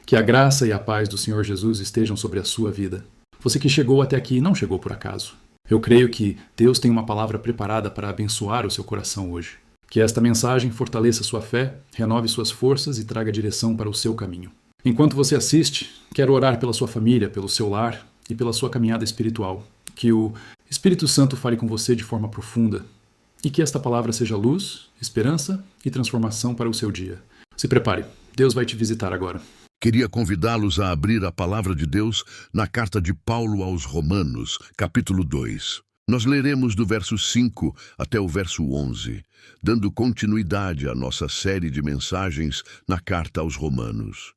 Que a graça e a paz do Senhor Jesus estejam sobre a sua vida. Você que chegou até aqui não chegou por acaso. Eu creio que Deus tem uma palavra preparada para abençoar o seu coração hoje. Que esta mensagem fortaleça sua fé, renove suas forças e traga direção para o seu caminho. Enquanto você assiste, quero orar pela sua família, pelo seu lar e pela sua caminhada espiritual. Que o Espírito Santo fale com você de forma profunda e que esta palavra seja luz, esperança e transformação para o seu dia. Se prepare, Deus vai te visitar agora. Queria convidá-los a abrir a palavra de Deus na carta de Paulo aos Romanos, capítulo 2. Nós leremos do verso 5 até o verso 11, dando continuidade à nossa série de mensagens na carta aos Romanos.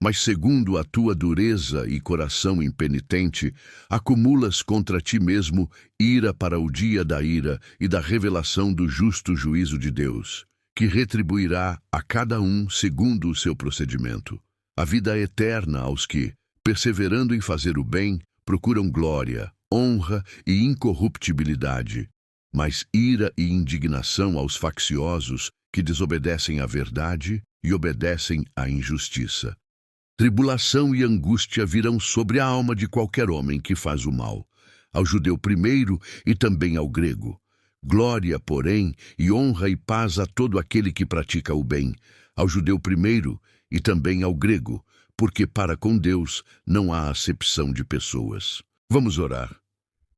Mas segundo a tua dureza e coração impenitente, acumulas contra ti mesmo ira para o dia da ira e da revelação do justo juízo de Deus, que retribuirá a cada um segundo o seu procedimento. A vida eterna aos que, perseverando em fazer o bem, procuram glória, honra e incorruptibilidade, mas ira e indignação aos facciosos que desobedecem à verdade e obedecem à injustiça. Tribulação e angústia virão sobre a alma de qualquer homem que faz o mal, ao judeu primeiro e também ao grego. Glória, porém, e honra e paz a todo aquele que pratica o bem, ao judeu primeiro e também ao grego, porque para com Deus não há acepção de pessoas. Vamos orar.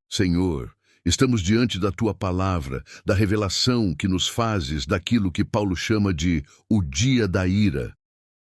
Senhor, estamos diante da Tua palavra, da revelação que nos fazes daquilo que Paulo chama de o dia da ira,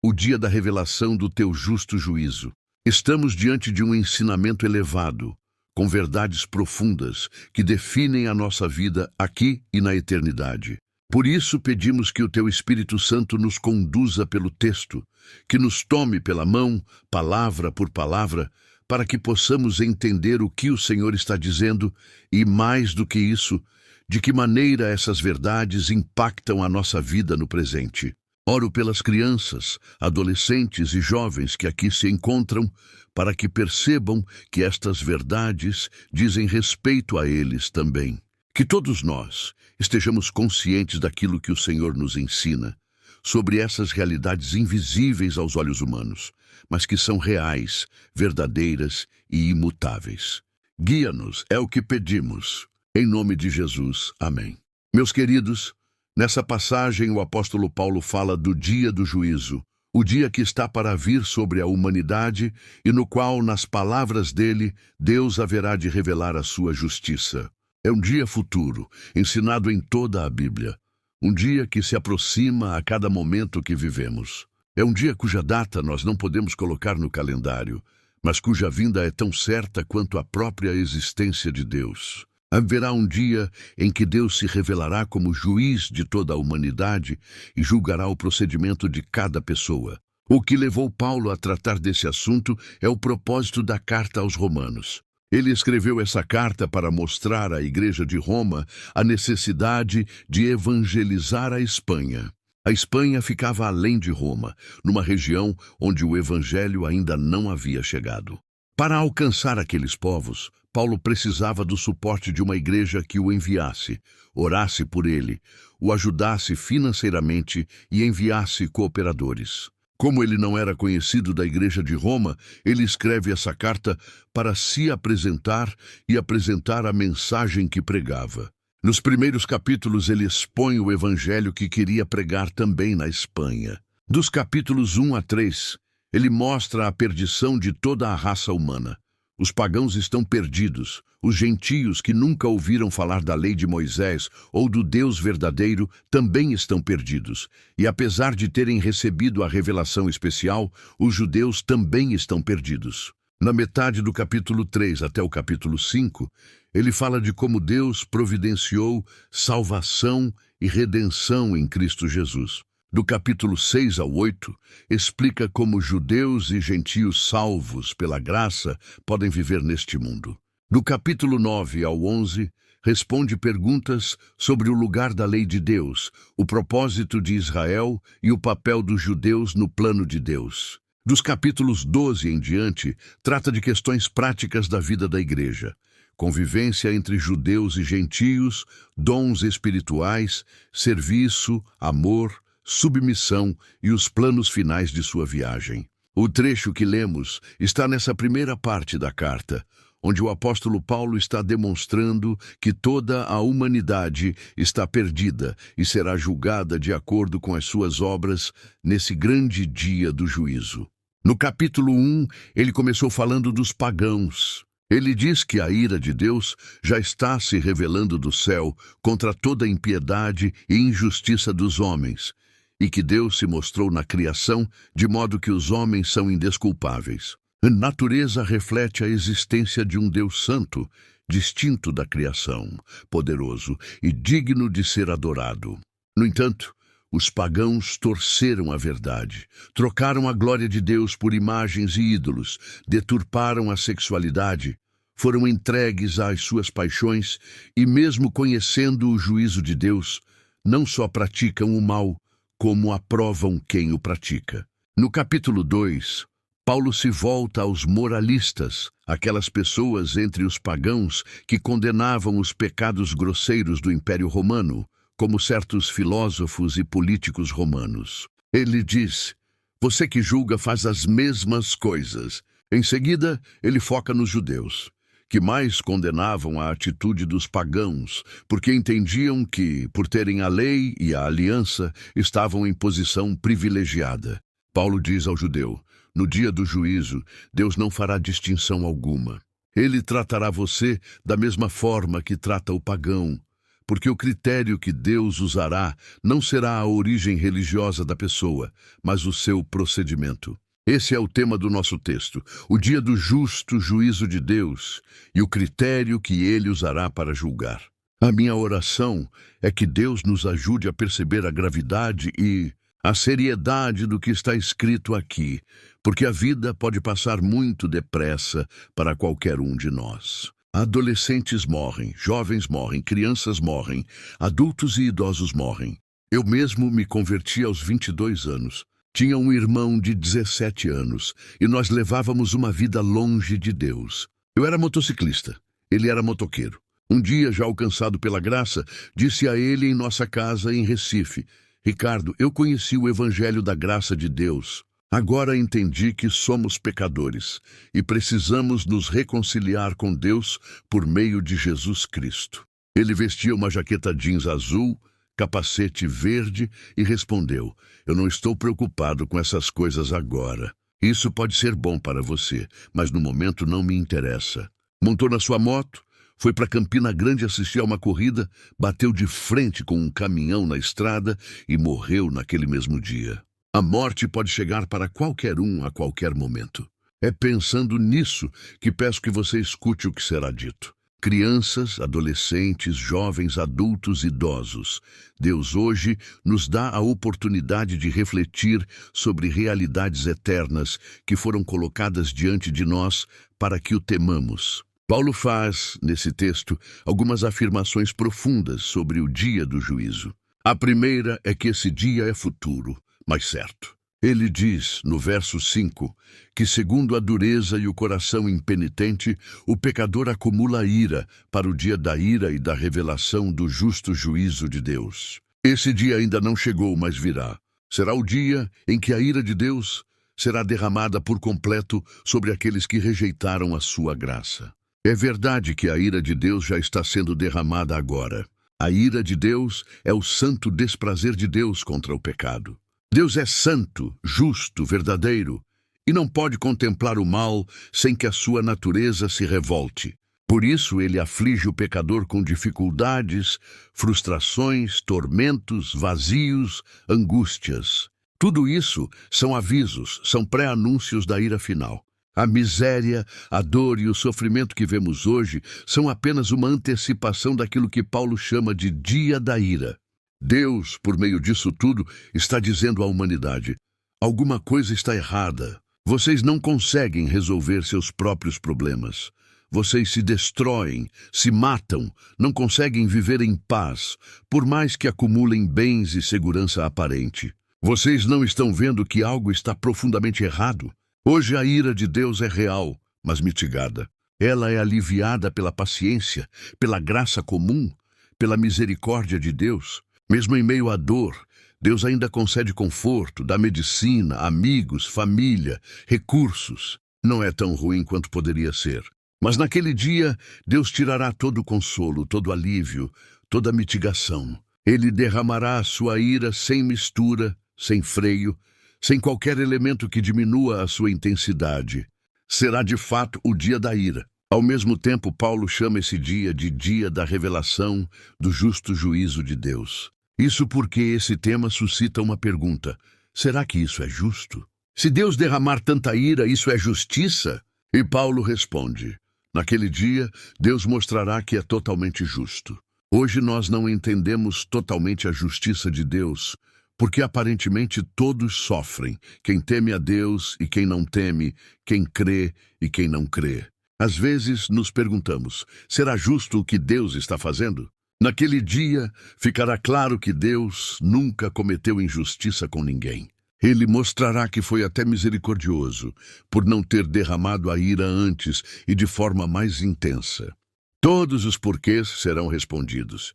o dia da revelação do Teu justo juízo. Estamos diante de um ensinamento elevado, com verdades profundas que definem a nossa vida aqui e na eternidade. Por isso pedimos que o Teu Espírito Santo nos conduza pelo texto, que nos tome pela mão, palavra por palavra, para que possamos entender o que o Senhor está dizendo e, mais do que isso, de que maneira essas verdades impactam a nossa vida no presente. Oro pelas crianças, adolescentes e jovens que aqui se encontram, para que percebam que estas verdades dizem respeito a eles também. Que todos nós estejamos conscientes daquilo que o Senhor nos ensina, sobre essas realidades invisíveis aos olhos humanos, mas que são reais, verdadeiras e imutáveis. Guia-nos, é o que pedimos. Em nome de Jesus. Amém. Meus queridos, nessa passagem o apóstolo Paulo fala do dia do juízo, o dia que está para vir sobre a humanidade e no qual, nas palavras dele, Deus haverá de revelar a sua justiça. É um dia futuro, ensinado em toda a Bíblia. Um dia que se aproxima a cada momento que vivemos. É um dia cuja data nós não podemos colocar no calendário, mas cuja vinda é tão certa quanto a própria existência de Deus. Haverá um dia em que Deus se revelará como juiz de toda a humanidade e julgará o procedimento de cada pessoa. O que levou Paulo a tratar desse assunto é o propósito da carta aos Romanos. Ele escreveu essa carta para mostrar à Igreja de Roma a necessidade de evangelizar a Espanha. A Espanha ficava além de Roma, numa região onde o Evangelho ainda não havia chegado. Para alcançar aqueles povos, Paulo precisava do suporte de uma igreja que o enviasse, orasse por ele, o ajudasse financeiramente e enviasse cooperadores. Como ele não era conhecido da Igreja de Roma, ele escreve essa carta para se apresentar e apresentar a mensagem que pregava. Nos primeiros capítulos ele expõe o evangelho que queria pregar também na Espanha. Dos capítulos 1 a 3, ele mostra a perdição de toda a raça humana. Os pagãos estão perdidos, os gentios que nunca ouviram falar da lei de Moisés ou do Deus verdadeiro também estão perdidos. E apesar de terem recebido a revelação especial, os judeus também estão perdidos. Na metade do capítulo 3 até o capítulo 5, ele fala de como Deus providenciou salvação e redenção em Cristo Jesus. Do capítulo 6 ao 8, explica como judeus e gentios salvos pela graça podem viver neste mundo. Do capítulo 9 ao 11, responde perguntas sobre o lugar da lei de Deus, o propósito de Israel e o papel dos judeus no plano de Deus. Dos capítulos 12 em diante, trata de questões práticas da vida da igreja. Convivência entre judeus e gentios, dons espirituais, serviço, amor, submissão e os planos finais de sua viagem. O trecho que lemos está nessa primeira parte da carta, onde o apóstolo Paulo está demonstrando que toda a humanidade está perdida e será julgada de acordo com as suas obras nesse grande dia do juízo. No capítulo 1, ele começou falando dos pagãos. Ele diz que a ira de Deus já está se revelando do céu contra toda a impiedade e injustiça dos homens, e que Deus se mostrou na criação de modo que os homens são indesculpáveis. A natureza reflete a existência de um Deus santo, distinto da criação, poderoso e digno de ser adorado. No entanto, os pagãos torceram a verdade, trocaram a glória de Deus por imagens e ídolos, deturparam a sexualidade, foram entregues às suas paixões e, mesmo conhecendo o juízo de Deus, não só praticam o mal, como aprovam quem o pratica. No capítulo 2, Paulo se volta aos moralistas, aquelas pessoas entre os pagãos que condenavam os pecados grosseiros do Império Romano, como certos filósofos e políticos romanos. Ele diz: você que julga faz as mesmas coisas. Em seguida, ele foca nos judeus, que mais condenavam a atitude dos pagãos, porque entendiam que, por terem a lei e a aliança, estavam em posição privilegiada. Paulo diz ao judeu: no dia do juízo, Deus não fará distinção alguma. Ele tratará você da mesma forma que trata o pagão, porque o critério que Deus usará não será a origem religiosa da pessoa, mas o seu procedimento. Esse é o tema do nosso texto, o dia do justo juízo de Deus e o critério que ele usará para julgar. A minha oração é que Deus nos ajude a perceber a gravidade e a seriedade do que está escrito aqui, porque a vida pode passar muito depressa para qualquer um de nós. Adolescentes morrem, jovens morrem, crianças morrem, adultos e idosos morrem. Eu mesmo me converti aos 22 anos. Tinha um irmão de 17 anos e nós levávamos uma vida longe de Deus. Eu era motociclista, ele era motoqueiro. Um dia, já alcançado pela graça, disse a ele em nossa casa em Recife: Ricardo, eu conheci o Evangelho da graça de Deus. Agora entendi que somos pecadores e precisamos nos reconciliar com Deus por meio de Jesus Cristo. Ele vestia uma jaqueta jeans azul, capacete verde e respondeu: eu não estou preocupado com essas coisas agora. Isso pode ser bom para você, mas no momento não me interessa. Montou na sua moto, foi para Campina Grande assistir a uma corrida, bateu de frente com um caminhão na estrada e morreu naquele mesmo dia. A morte pode chegar para qualquer um a qualquer momento. É pensando nisso que peço que você escute o que será dito. Crianças, adolescentes, jovens, adultos, idosos. Deus hoje nos dá a oportunidade de refletir sobre realidades eternas que foram colocadas diante de nós para que o temamos. Paulo faz, nesse texto, algumas afirmações profundas sobre o dia do juízo. A primeira é que esse dia é futuro, mas certo. Ele diz, no verso 5, que segundo a dureza e o coração impenitente, o pecador acumula ira para o dia da ira e da revelação do justo juízo de Deus. Esse dia ainda não chegou, mas virá. Será o dia em que a ira de Deus será derramada por completo sobre aqueles que rejeitaram a sua graça. É verdade que a ira de Deus já está sendo derramada agora. A ira de Deus é o santo desprazer de Deus contra o pecado. Deus é santo, justo, verdadeiro, e não pode contemplar o mal sem que a sua natureza se revolte. Por isso ele aflige o pecador com dificuldades, frustrações, tormentos, vazios, angústias. Tudo isso são avisos, são pré-anúncios da ira final. A miséria, a dor e o sofrimento que vemos hoje são apenas uma antecipação daquilo que Paulo chama de dia da ira. Deus, por meio disso tudo, está dizendo à humanidade: alguma coisa está errada. Vocês não conseguem resolver seus próprios problemas. Vocês se destroem, se matam, não conseguem viver em paz, por mais que acumulem bens e segurança aparente. Vocês não estão vendo que algo está profundamente errado? Hoje a ira de Deus é real, mas mitigada. Ela é aliviada pela paciência, pela graça comum, pela misericórdia de Deus. Mesmo em meio à dor, Deus ainda concede conforto, dá medicina, amigos, família, recursos. Não é tão ruim quanto poderia ser. Mas naquele dia, Deus tirará todo o consolo, todo o alívio, toda a mitigação. Ele derramará a sua ira sem mistura, sem freio, sem qualquer elemento que diminua a sua intensidade. Será de fato o dia da ira. Ao mesmo tempo, Paulo chama esse dia de dia da revelação do justo juízo de Deus. Isso porque esse tema suscita uma pergunta: será que isso é justo? Se Deus derramar tanta ira, isso é justiça? E Paulo responde: naquele dia, Deus mostrará que é totalmente justo. Hoje nós não entendemos totalmente a justiça de Deus, porque aparentemente todos sofrem, quem teme a Deus e quem não teme, quem crê e quem não crê. Às vezes nos perguntamos, será justo o que Deus está fazendo? Naquele dia, ficará claro que Deus nunca cometeu injustiça com ninguém. Ele mostrará que foi até misericordioso, por não ter derramado a ira antes e de forma mais intensa. Todos os porquês serão respondidos.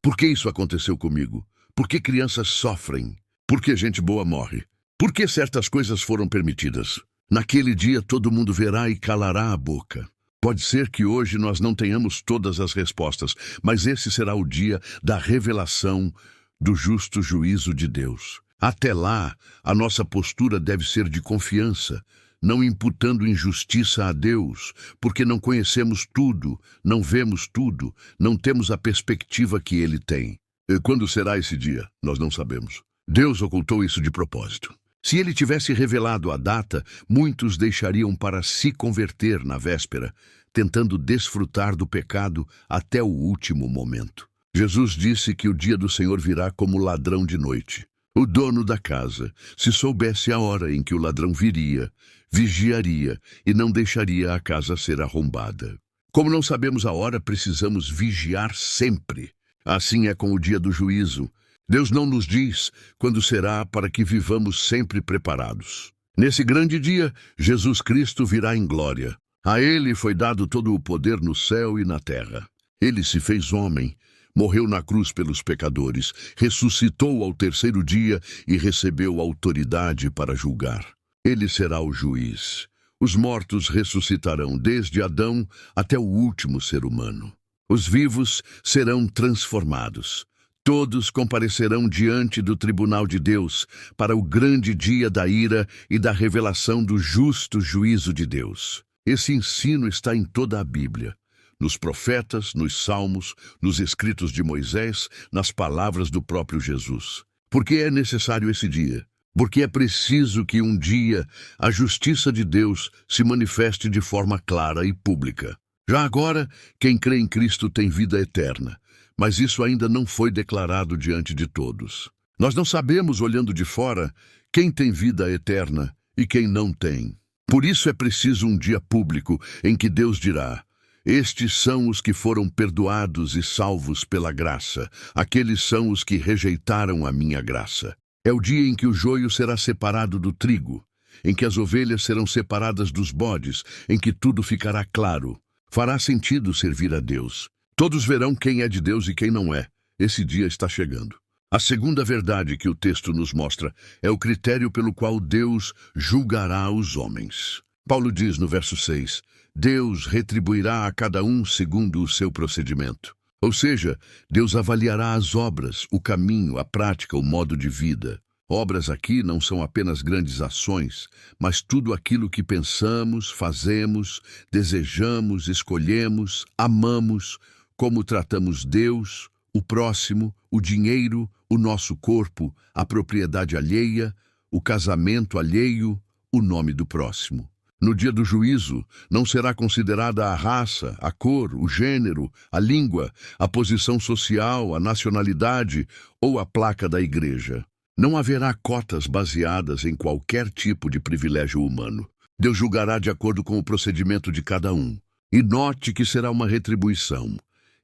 Por que isso aconteceu comigo? Por que crianças sofrem? Por que gente boa morre? Por que certas coisas foram permitidas? Naquele dia todo mundo verá e calará a boca. Pode ser que hoje nós não tenhamos todas as respostas, mas esse será o dia da revelação do justo juízo de Deus. Até lá, a nossa postura deve ser de confiança, não imputando injustiça a Deus, porque não conhecemos tudo, não vemos tudo, não temos a perspectiva que Ele tem. E quando será esse dia? Nós não sabemos. Deus ocultou isso de propósito. Se Ele tivesse revelado a data, muitos deixariam para se converter na véspera, tentando desfrutar do pecado até o último momento. Jesus disse que o dia do Senhor virá como ladrão de noite. O dono da casa, se soubesse a hora em que o ladrão viria, vigiaria e não deixaria a casa ser arrombada. Como não sabemos a hora, precisamos vigiar sempre. Assim é com o dia do juízo. Deus não nos diz quando será para que vivamos sempre preparados. Nesse grande dia, Jesus Cristo virá em glória. A Ele foi dado todo o poder no céu e na terra. Ele se fez homem, morreu na cruz pelos pecadores, ressuscitou ao terceiro dia e recebeu autoridade para julgar. Ele será o juiz. Os mortos ressuscitarão desde Adão até o último ser humano. Os vivos serão transformados. Todos comparecerão diante do tribunal de Deus para o grande dia da ira e da revelação do justo juízo de Deus. Esse ensino está em toda a Bíblia, nos profetas, nos salmos, nos escritos de Moisés, nas palavras do próprio Jesus. Por que é necessário esse dia? Porque é preciso que um dia a justiça de Deus se manifeste de forma clara e pública. Já agora, quem crê em Cristo tem vida eterna, mas isso ainda não foi declarado diante de todos. Nós não sabemos, olhando de fora, quem tem vida eterna e quem não tem. Por isso é preciso um dia público em que Deus dirá: estes são os que foram perdoados e salvos pela graça, aqueles são os que rejeitaram a minha graça. É o dia em que o joio será separado do trigo, em que as ovelhas serão separadas dos bodes, em que tudo ficará claro. Fará sentido servir a Deus. Todos verão quem é de Deus e quem não é. Esse dia está chegando. A segunda verdade que o texto nos mostra é o critério pelo qual Deus julgará os homens. Paulo diz no verso 6, Deus retribuirá a cada um segundo o seu procedimento. Ou seja, Deus avaliará as obras, o caminho, a prática, o modo de vida. Obras aqui não são apenas grandes ações, mas tudo aquilo que pensamos, fazemos, desejamos, escolhemos, amamos, como tratamos Deus, o próximo, o dinheiro, o nosso corpo, a propriedade alheia, o casamento alheio, o nome do próximo. No dia do juízo, não será considerada a raça, a cor, o gênero, a língua, a posição social, a nacionalidade ou a placa da igreja. Não haverá cotas baseadas em qualquer tipo de privilégio humano. Deus julgará de acordo com o procedimento de cada um. E note que será uma retribuição.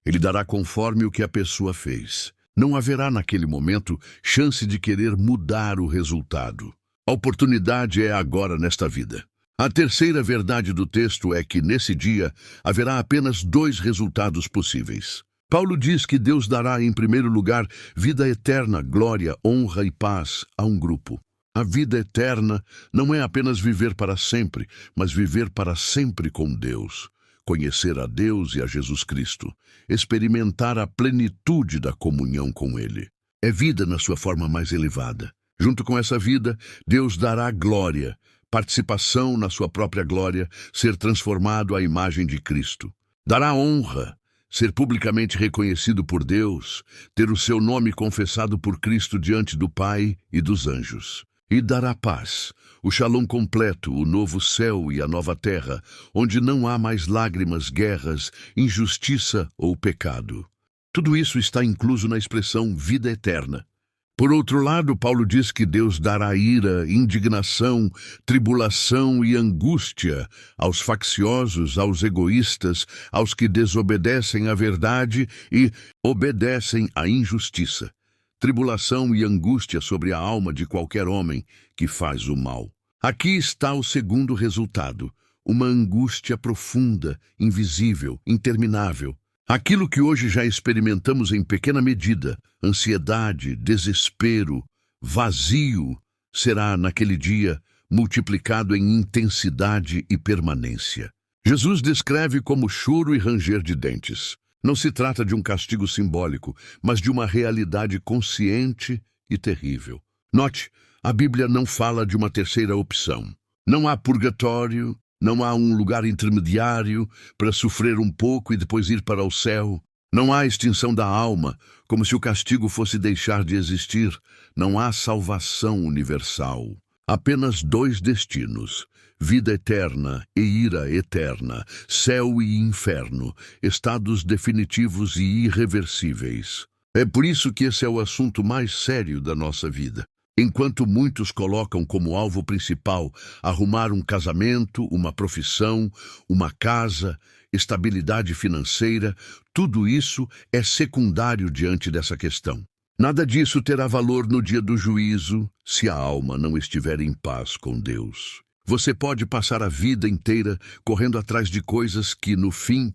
Ele dará conforme o que a pessoa fez. Não haverá naquele momento chance de querer mudar o resultado. A oportunidade é agora nesta vida. A terceira verdade do texto é que nesse dia haverá apenas 2 resultados possíveis. Paulo diz que Deus dará, em primeiro lugar, vida eterna, glória, honra e paz a um grupo. A vida eterna não é apenas viver para sempre, mas viver para sempre com Deus. Conhecer a Deus e a Jesus Cristo. Experimentar a plenitude da comunhão com Ele. É vida na sua forma mais elevada. Junto com essa vida, Deus dará glória, participação na sua própria glória, ser transformado à imagem de Cristo. Dará honra, ser publicamente reconhecido por Deus, ter o seu nome confessado por Cristo diante do Pai e dos anjos. E dará paz, o shalom completo, o novo céu e a nova terra, onde não há mais lágrimas, guerras, injustiça ou pecado. Tudo isso está incluso na expressão vida eterna. Por outro lado, Paulo diz que Deus dará ira, indignação, tribulação e angústia aos facciosos, aos egoístas, aos que desobedecem à verdade e obedecem à injustiça. Tribulação e angústia sobre a alma de qualquer homem que faz o mal. Aqui está o segundo resultado, uma angústia profunda, invisível, interminável. Aquilo que hoje já experimentamos em pequena medida, ansiedade, desespero, vazio, será naquele dia multiplicado em intensidade e permanência. Jesus descreve como choro e ranger de dentes. Não se trata de um castigo simbólico, mas de uma realidade consciente e terrível. Note, a Bíblia não fala de uma terceira opção. Não há purgatório, não há um lugar intermediário para sofrer um pouco e depois ir para o céu. Não há extinção da alma, como se o castigo fosse deixar de existir. Não há salvação universal. Apenas dois destinos. Vida eterna e ira eterna, céu e inferno, estados definitivos e irreversíveis. É por isso que esse é o assunto mais sério da nossa vida. Enquanto muitos colocam como alvo principal arrumar um casamento, uma profissão, uma casa, estabilidade financeira, tudo isso é secundário diante dessa questão. Nada disso terá valor no dia do juízo se a alma não estiver em paz com Deus. Você pode passar a vida inteira correndo atrás de coisas que, no fim,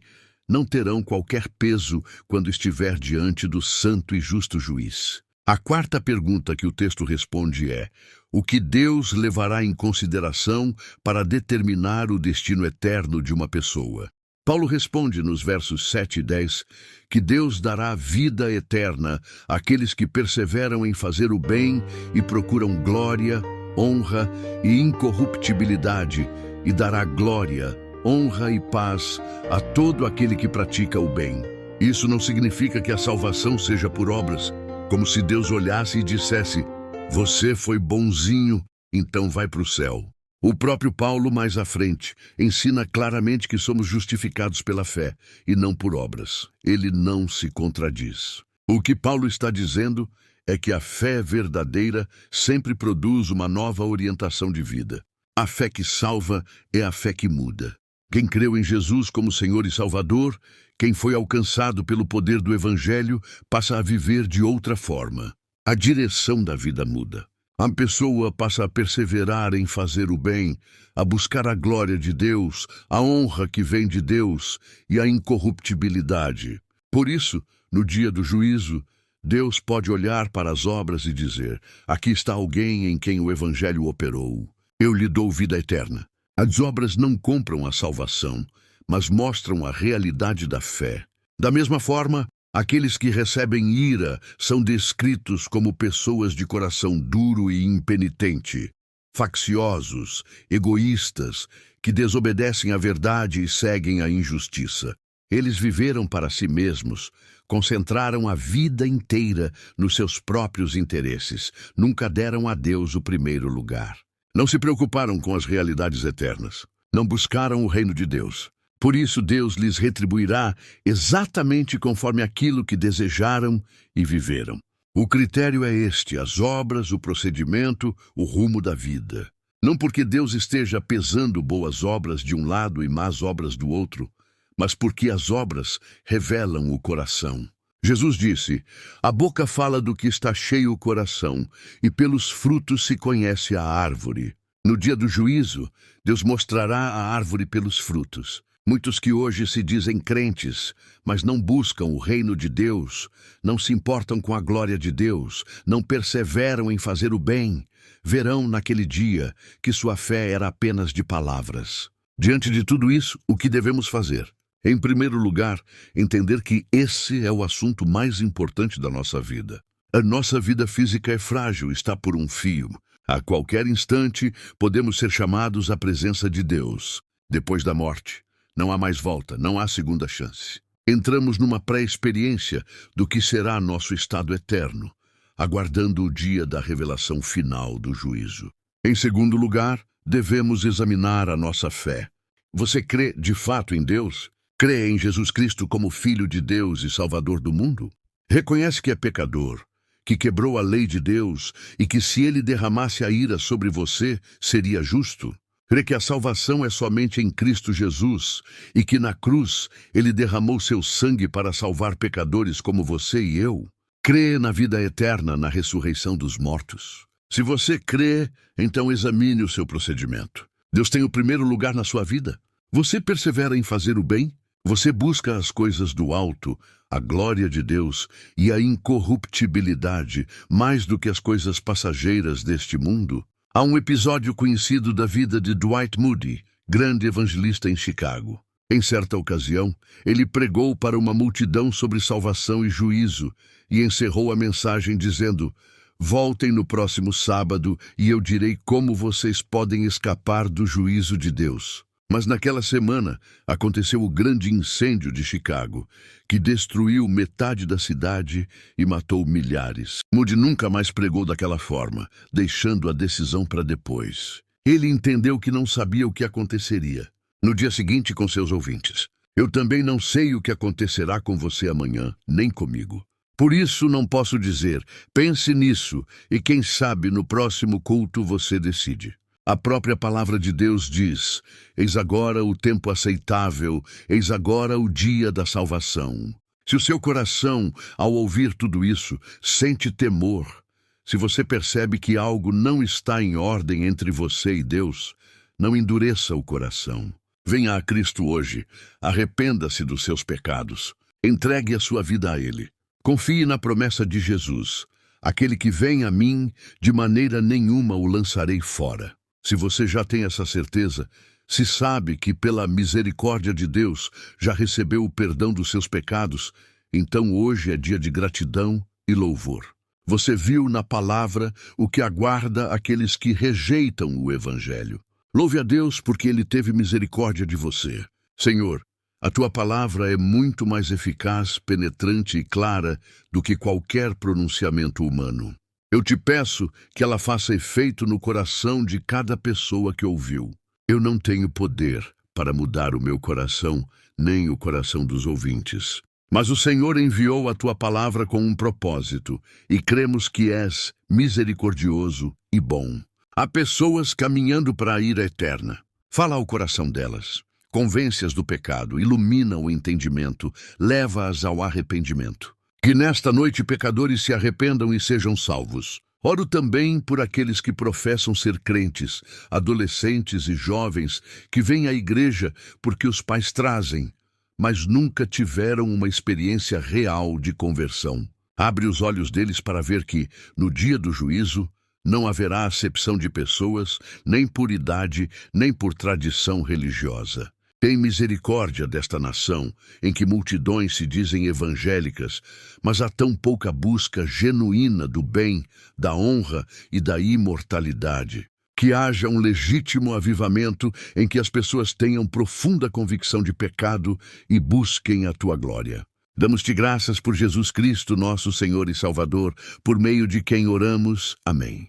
não terão qualquer peso quando estiver diante do santo e justo juiz. A quarta pergunta que o texto responde é: o que Deus levará em consideração para determinar o destino eterno de uma pessoa? Paulo responde nos versos 7 e 10 que Deus dará vida eterna àqueles que perseveram em fazer o bem e procuram glória, honra e incorruptibilidade, e dará glória, honra e paz a todo aquele que pratica o bem. Isso não significa que a salvação seja por obras, como se Deus olhasse e dissesse: você foi bonzinho, então vai para o céu. O próprio Paulo, mais à frente, ensina claramente que somos justificados pela fé e não por obras. Ele não se contradiz. O que Paulo está dizendo é que a fé verdadeira sempre produz uma nova orientação de vida. A fé que salva é a fé que muda. Quem creu em Jesus como Senhor e Salvador, quem foi alcançado pelo poder do Evangelho, passa a viver de outra forma. A direção da vida muda. A pessoa passa a perseverar em fazer o bem, a buscar a glória de Deus, a honra que vem de Deus e a incorruptibilidade. Por isso, no dia do juízo, Deus pode olhar para as obras e dizer: aqui está alguém em quem o Evangelho operou. Eu lhe dou vida eterna. As obras não compram a salvação, mas mostram a realidade da fé. Da mesma forma, aqueles que recebem ira são descritos como pessoas de coração duro e impenitente, facciosos, egoístas, que desobedecem à verdade e seguem a injustiça. Eles viveram para si mesmos, concentraram a vida inteira nos seus próprios interesses, nunca deram a Deus o primeiro lugar. Não se preocuparam com as realidades eternas, não buscaram o reino de Deus. Por isso Deus lhes retribuirá exatamente conforme aquilo que desejaram e viveram. O critério é este: as obras, o procedimento, o rumo da vida. Não porque Deus esteja pesando boas obras de um lado e más obras do outro, mas porque as obras revelam o coração. Jesus disse: a boca fala do que está cheio o coração, e pelos frutos se conhece a árvore. No dia do juízo, Deus mostrará a árvore pelos frutos. Muitos que hoje se dizem crentes, mas não buscam o reino de Deus, não se importam com a glória de Deus, não perseveram em fazer o bem, verão naquele dia que sua fé era apenas de palavras. Diante de tudo isso, o que devemos fazer? Em primeiro lugar, entender que esse é o assunto mais importante da nossa vida. A nossa vida física é frágil, está por um fio. A qualquer instante, podemos ser chamados à presença de Deus. Depois da morte, não há mais volta, não há segunda chance. Entramos numa pré-experiência do que será nosso estado eterno, aguardando o dia da revelação final do juízo. Em segundo lugar, devemos examinar a nossa fé. Você crê de fato em Deus? Crê em Jesus Cristo como Filho de Deus e Salvador do mundo? Reconhece que é pecador, que quebrou a lei de Deus e que se ele derramasse a ira sobre você, seria justo? Crê que a salvação é somente em Cristo Jesus e que na cruz ele derramou seu sangue para salvar pecadores como você e eu? Crê na vida eterna, na ressurreição dos mortos? Se você crê, então examine o seu procedimento. Deus tem o primeiro lugar na sua vida? Você persevera em fazer o bem? Você busca as coisas do alto, a glória de Deus e a incorruptibilidade mais do que as coisas passageiras deste mundo? Há um episódio conhecido da vida de Dwight Moody, grande evangelista em Chicago. Em certa ocasião, ele pregou para uma multidão sobre salvação e juízo e encerrou a mensagem dizendo: "Voltem no próximo sábado e eu direi como vocês podem escapar do juízo de Deus." Mas naquela semana aconteceu o grande incêndio de Chicago, que destruiu metade da cidade e matou milhares. Moody nunca mais pregou daquela forma, deixando a decisão para depois. Ele entendeu que não sabia o que aconteceria no dia seguinte com seus ouvintes. Eu também não sei o que acontecerá com você amanhã, nem comigo. Por isso não posso dizer, pense nisso e quem sabe no próximo culto você decide. A própria palavra de Deus diz: eis agora o tempo aceitável, eis agora o dia da salvação. Se o seu coração, ao ouvir tudo isso, sente temor, se você percebe que algo não está em ordem entre você e Deus, não endureça o coração. Venha a Cristo hoje, arrependa-se dos seus pecados, entregue a sua vida a Ele. Confie na promessa de Jesus: aquele que vem a mim, de maneira nenhuma o lançarei fora. Se você já tem essa certeza, se sabe que pela misericórdia de Deus já recebeu o perdão dos seus pecados, então hoje é dia de gratidão e louvor. Você viu na palavra o que aguarda aqueles que rejeitam o Evangelho. Louve a Deus porque Ele teve misericórdia de você. Senhor, a Tua palavra é muito mais eficaz, penetrante e clara do que qualquer pronunciamento humano. Eu te peço que ela faça efeito no coração de cada pessoa que ouviu. Eu não tenho poder para mudar o meu coração, nem o coração dos ouvintes. Mas o Senhor enviou a Tua palavra com um propósito, e cremos que és misericordioso e bom. Há pessoas caminhando para a ira eterna. Fala ao coração delas. Convence-as do pecado, ilumina o entendimento, leva-as ao arrependimento. Que nesta noite pecadores se arrependam e sejam salvos. Oro também por aqueles que professam ser crentes, adolescentes e jovens que vêm à igreja porque os pais trazem, mas nunca tiveram uma experiência real de conversão. Abre os olhos deles para ver que, no dia do juízo, não haverá acepção de pessoas, nem por idade, nem por tradição religiosa. Tem misericórdia desta nação, em que multidões se dizem evangélicas, mas há tão pouca busca genuína do bem, da honra e da imortalidade. Que haja um legítimo avivamento em que as pessoas tenham profunda convicção de pecado e busquem a Tua glória. Damos-te graças por Jesus Cristo, nosso Senhor e Salvador, por meio de quem oramos. Amém.